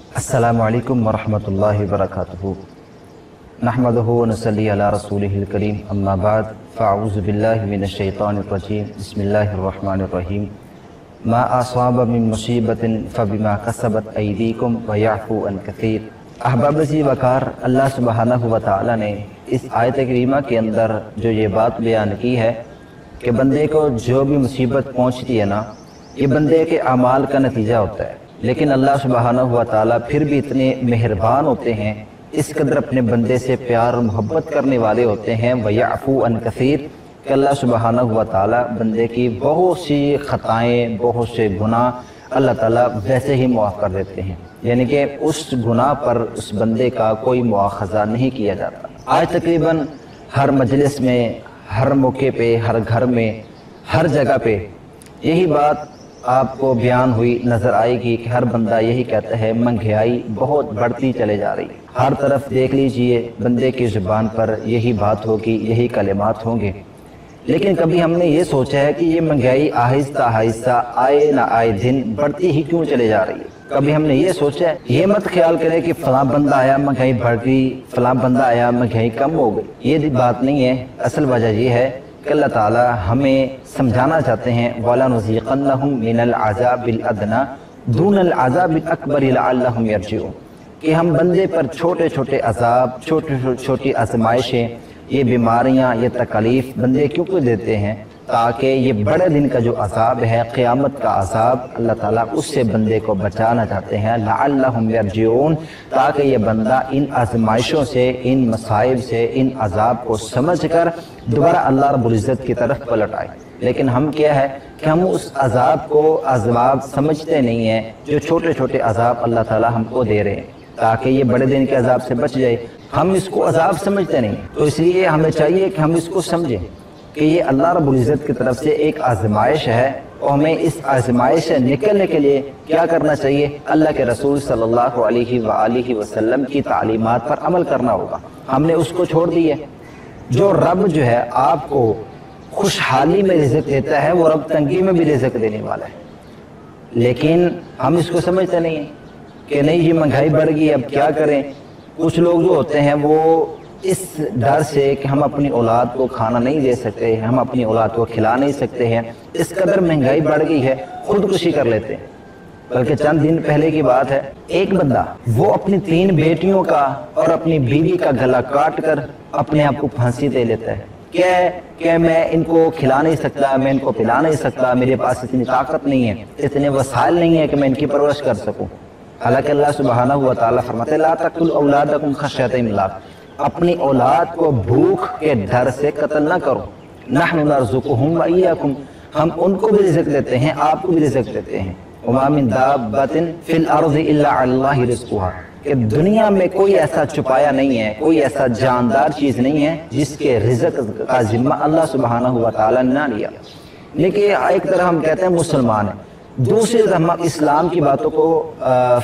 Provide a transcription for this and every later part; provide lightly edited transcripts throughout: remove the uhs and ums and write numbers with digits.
अस्सलामु अलैकुम वरहमतुल्लाहि वबरकातुहू। नहमदुहु व नसल्ली अला रसूलिहिल करीम, अम्मा बाद, फ़अऊज़ु बिल्लाहि मिनश शैतानिर रजीम, बिस्मिल्लाहिर रहमानिर रहीम। मा असाब मिन मुसीबतिन फबिमा कसबत अयदीकुम व यअफ़ू अन कसीर। अहबाब-ए वक़ार, अल्लाह सुब्हानहु व तआला ने इस आयत करीमा के अंदर जो ये बात बयान की है कि बंदे को जो भी मुसीबत पहुँचती है ना, ये बंदे के अमाल का नतीजा होता है। लेकिन अल्लाह सुब्हानहु व तआला फिर भी इतने मेहरबान होते हैं, इस कदर अपने बंदे से प्यार और मोहब्बत करने वाले होते हैं। व यअफ़ू अन कसीर, कि अल्लाह सुब्हानहु व तआला बंदे की बहुत सी ख़ताएँ, बहुत से गुनाह अल्लाह ताला वैसे ही मुआफ़ कर देते हैं, यानी कि उस गुनाह पर उस बंदे का कोई मुआख़ज़ा नहीं किया जाता। आज तकरीबन हर मजलिस में, हर मौके पे, हर घर में, हर जगह पे यही बात आपको बयान हुई नज़र आएगी कि हर बंदा यही कहता है महंगाई बहुत बढ़ती चले जा रही है। हर तरफ देख लीजिए, बंदे की ज़ुबान पर यही बात होगी, यही कलिमात होंगे। लेकिन कभी हमने ये सोचा है कि ये महंगाई आहिस्ता आहिस्ता आए ना आए दिन बढ़ती ही क्यों चले जा रही है? कभी हमने ये सोचा है? ये मत ख्याल करें कि फलां बंदा आया महंगाई बढ़ गई, फलां बंदा आया महंगाई कम हो गई। ये बात नहीं है। असल वजह ये है कि अल्लाह ताला हमें समझाना चाहते हैं, वलानुज़ीक़न्नहुम मिनल अज़ाबिल अदना दूनल अज़ाबिल अकबर लअल्लहुम यरजिऊन, कि हम बंदे पर छोटे छोटे अज़ाब, छोटी आज़माइशें, ये बीमारियाँ, ये तकलीफ़ बंदे क्यों देते हैं? ताकि ये बड़े दिन का जो अज़ाब है, क़यामत का अज़ाब, अल्लाह ताला उससे बंदे को बचाना चाहते हैं। लअल्लहुम यरजिऊन, ताकि ये बंदा इन आज़माइशों से, इन मसाइब से, इन अज़ाब को समझ कर दोबारा अल्लाह रब्बुल इज़्ज़त की तरफ पलट आए। लेकिन हम क्या है कि हम उस अज़ाब को अज़ाब समझते नहीं हैं, जो छोटे छोटे अज़ाब अल्लाह ताला हमको दे रहे हैं ताकि ये बड़े दिन के अज़ाब से बच जाए। हम इसको अज़ाब समझते नहीं, तो इसलिए हमें चाहिए कि हम इसको समझें कि ये अल्लाह रब्बुल इज़्ज़त की तरफ से एक आज़माइश है, और हमें इस आज़माइश से निकलने के लिए क्या करना चाहिए? अल्लाह के रसूल सल्लल्लाहु अलैहि वसल्लम की तालीमात पर अमल करना होगा। हमने उसको छोड़ दिया। जो रब जो है आपको खुशहाली में रिज़्क़ देता है, वो रब तंगी में भी रिज़्क़ देने वाला है। लेकिन हम इसको समझते नहीं हैं कि नहीं जी महंगाई बढ़ गई, अब क्या करें। कुछ लोग जो होते हैं वो इस डर से कि हम अपनी औलाद को खाना नहीं दे सकते, हम अपनी औलाद को खिला नहीं सकते हैं, इस कदर महंगाई बढ़ गई है, खुदकुशी कर लेते हैं। बल्कि चंद दिन पहले की बात है, एक बंदा वो अपनी 3 बेटियों का और अपनी बीवी का गला काट कर अपने आप को फांसी दे लेता है। क्या मैं इनको खिला नहीं सकता, मैं इनको पिला नहीं सकता, मेरे पास इतनी ताकत नहीं है, इतने वसाइल नहीं है कि मैं इनकी परवरिश कर सकूं। हालांकि अल्लाह सुब्हानहु व तआला फरमाते हैं, ला तक़तुलू औलादकुम खश्यत इमलाक, अपनी औलाद को भूख के डर से कत्ल ना करो। नहनु नरज़ुकुहुम व इय्याकुम, हम उनको भी रिज़्क़ देते हैं, आपको भी रिज़्क़ देते हैं। वमा मिन दाब्बतिन फिल अर्ज़ि इल्ला अल्लाहि रिज़्क़ुहा, कि दुनिया में कोई ऐसा छुपाया नहीं है, कोई ऐसा जानदार चीज़ नहीं है जिसके रिज़्क़ का जिम्मा अल्लाह सुब्हानहु व तआला ने ना लिया। लेकिन एक तरह हम कहते हैं मुसलमान हैं, दूसरी तरफ हम इस्लाम की बातों को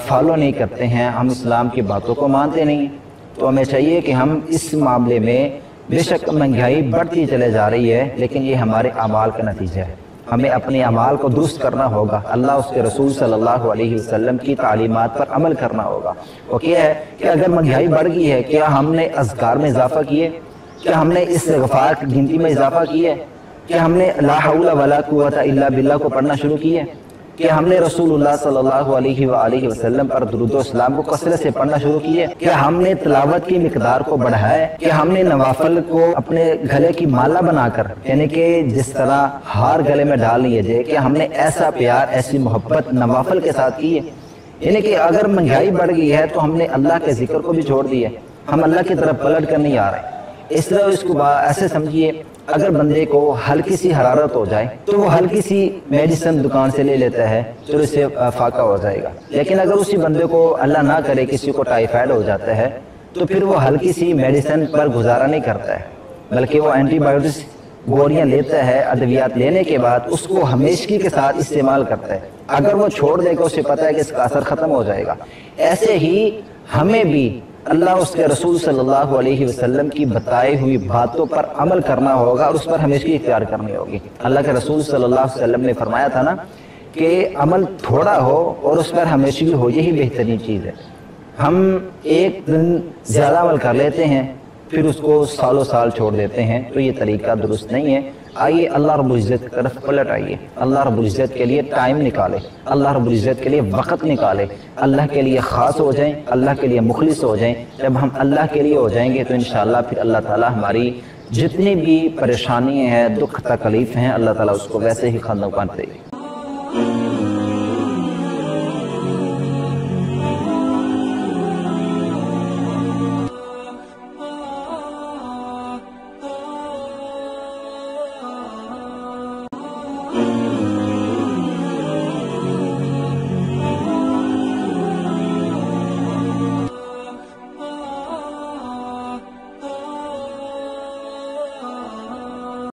फॉलो नहीं करते हैं, हम इस्लाम की बातों को मानते नहीं। तो हमें चाहिए कि हम इस मामले में, बेशक महंगाई बढ़ती चले जा रही है, लेकिन ये हमारे अमाल का नतीजा है। हमें अपने अमाल को दुरुस्त करना होगा, अल्लाह उसके रसूल सल्लल्लाहु अलैहि वसल्लम की तालीमात पर अमल करना होगा। वो क्या है कि अगर महंगाई बढ़ गई है, क्या हमने अज़कार में इजाफा किए? क्या हमने इस्तिग़फ़ार की गिनती में इजाफा किया? क्या हमने ला हौला वला कुव्वता इल्ला बिल्लाह को पढ़ना शुरू किया? क्या हमने रसूलुल्लाह सल्लल्लाहु अलैहि वसल्लम पर दुरूद व सलाम को कसरत से पढ़ना शुरू किया? क्या हमने तिलावत की मिकदार को बढ़ाया? क्या हमने नवाफिल को अपने गले की माला बनाकर, यानी कि जिस तरह हार गले में डाल लिए जाए, क्या हमने ऐसा प्यार, ऐसी मोहब्बत नवाफिल के साथ की है? यानी कि अगर महंगाई बढ़ गई है तो हमने अल्लाह के जिक्र को भी छोड़ दिया, हम अल्लाह की तरफ पलट कर नहीं आ रहे। इस तरह इसको ऐसे समझिए, अगर बंदे को हल्की सी हरारत हो जाए तो वो हल्की सी मेडिसिन दुकान से ले लेता है, तो इससे फाका हो जाएगा। लेकिन अगर उसी बंदे को अल्लाह ना करे किसी को टाइफाइड हो जाता है, तो फिर वो हल्की सी मेडिसिन पर गुजारा नहीं करता है, बल्कि वो एंटीबायोटिक्स गोलियां लेता है। अद्वियात लेने के बाद उसको हमेशगी के साथ इस्तेमाल करता है। अगर वो छोड़ देगा, उसे पता है कि इसका असर खत्म हो जाएगा। ऐसे ही हमें भी अल्लाह उसके रसूल सल्लल्लाहु अलैहि वसल्लम की बताई हुई बातों पर अमल करना होगा और उस पर हमेशा इख्तियार करनी होगी। अल्लाह के रसूल सल्लल्लाहु अलैहि वसल्लम ने फरमाया था ना کہ عمل تھوڑا ہو اور اس پر ہمیشگی ہو، یہی بہترین چیز ہے۔ ہم ایک دن زیادہ عمل کر لیتے ہیں پھر اس کو سالوں سال چھوڑ دیتے ہیں، تو یہ طریقہ درست نہیں ہے۔ آئیے اللہ رب العزت کی طرف پلٹ آئیے، اللہ رب العزت کے لیے ٹائم نکالے، اللہ رب العزت کے لیے وقت نکالے، اللہ کے لیے خاص ہو جائیں، اللہ کے لیے مخلص ہو جائیں۔ جب ہم اللہ کے لیے ہو جائیں گے تو انشاءاللہ پھر اللہ تعالیٰ ہماری جتنی بھی پریشانی ہیں، دکھ تکلیف ہیں، اللہ تعالیٰ اس کو ویسے ہی ختم کر دے گا۔